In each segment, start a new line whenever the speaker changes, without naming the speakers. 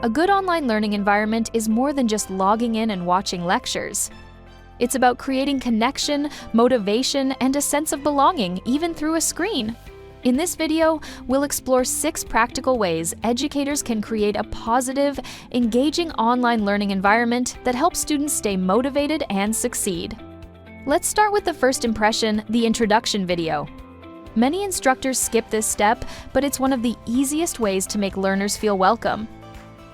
A good online learning environment is more than just logging in and watching lectures. It's about creating connection, motivation, and a sense of belonging, even through a screen. In this video, we'll explore 6 practical ways educators can create a positive, engaging online learning environment that helps students stay motivated and succeed. Let's start with the first impression, the introduction video. Many instructors skip this step, but it's one of the easiest ways to make learners feel welcome.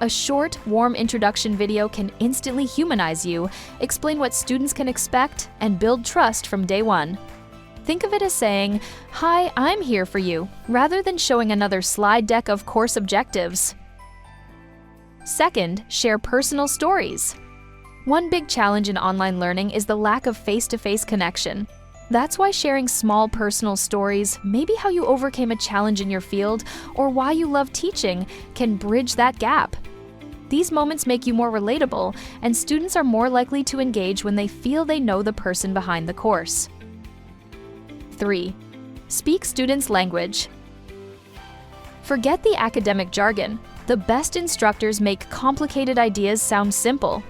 A short, warm introduction video can instantly humanize you, explain what students can expect, and build trust from day one. Think of it as saying, "Hi, I'm here for you," rather than showing another slide deck of course objectives. Second, share personal stories. One big challenge in online learning is the lack of face-to-face connection. That's why sharing small personal stories, maybe how you overcame a challenge in your field or why you love teaching, can bridge that gap. These moments make you more relatable, and students are more likely to engage when they feel they know the person behind the course. 3. Speak students' language. Forget the academic jargon. The best instructors make complicated ideas sound simple.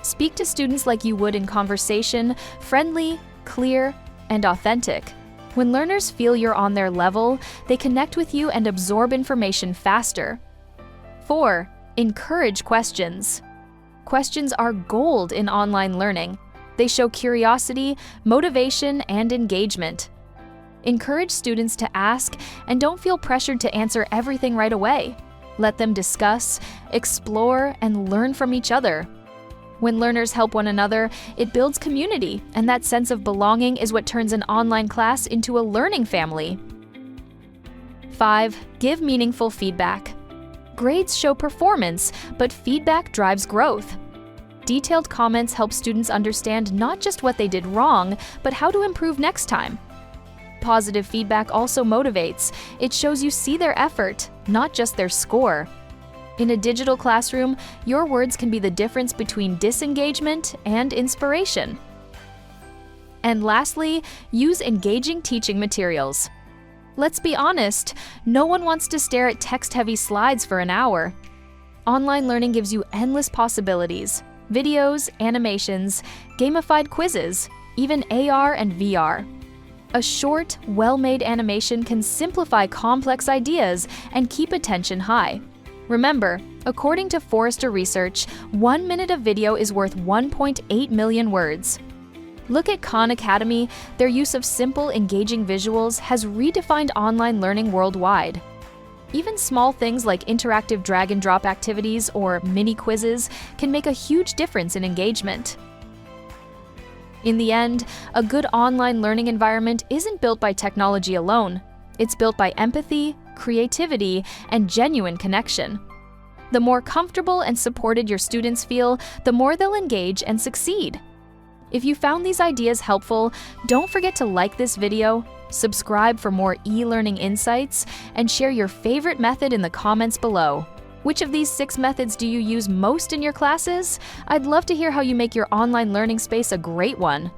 Speak to students like you would in conversation, friendly, clear, and authentic. When learners feel you're on their level, they connect with you and absorb information faster. 4. Encourage questions. Questions are gold in online learning. They show curiosity, motivation, and engagement. Encourage students to ask and don't feel pressured to answer everything right away. Let them discuss, explore, and learn from each other. When learners help one another, it builds community, and that sense of belonging is what turns an online class into a learning family. 5. Give meaningful feedback. Grades show performance, but feedback drives growth. Detailed comments help students understand not just what they did wrong, but how to improve next time. Positive feedback also motivates. It shows you see their effort, not just their score. In a digital classroom, your words can be the difference between disengagement and inspiration. And lastly, use engaging teaching materials. Let's be honest, no one wants to stare at text-heavy slides for an hour. Online learning gives you endless possibilities: videos, animations, gamified quizzes, even AR and VR. A short, well-made animation can simplify complex ideas and keep attention high. Remember, according to Forrester research, 1 minute of video is worth 1.8 million words. Look at Khan Academy. Their use of simple, engaging visuals has redefined online learning worldwide. Even small things like interactive drag-and-drop activities or mini quizzes can make a huge difference in engagement. In the end, a good online learning environment isn't built by technology alone. It's built by empathy, creativity, and genuine connection. The more comfortable and supported your students feel, the more they'll engage and succeed. If you found these ideas helpful, don't forget to like this video, subscribe for more e-learning insights, and share your favorite method in the comments below. Which of these 6 methods do you use most in your classes? I'd love to hear how you make your online learning space a great one.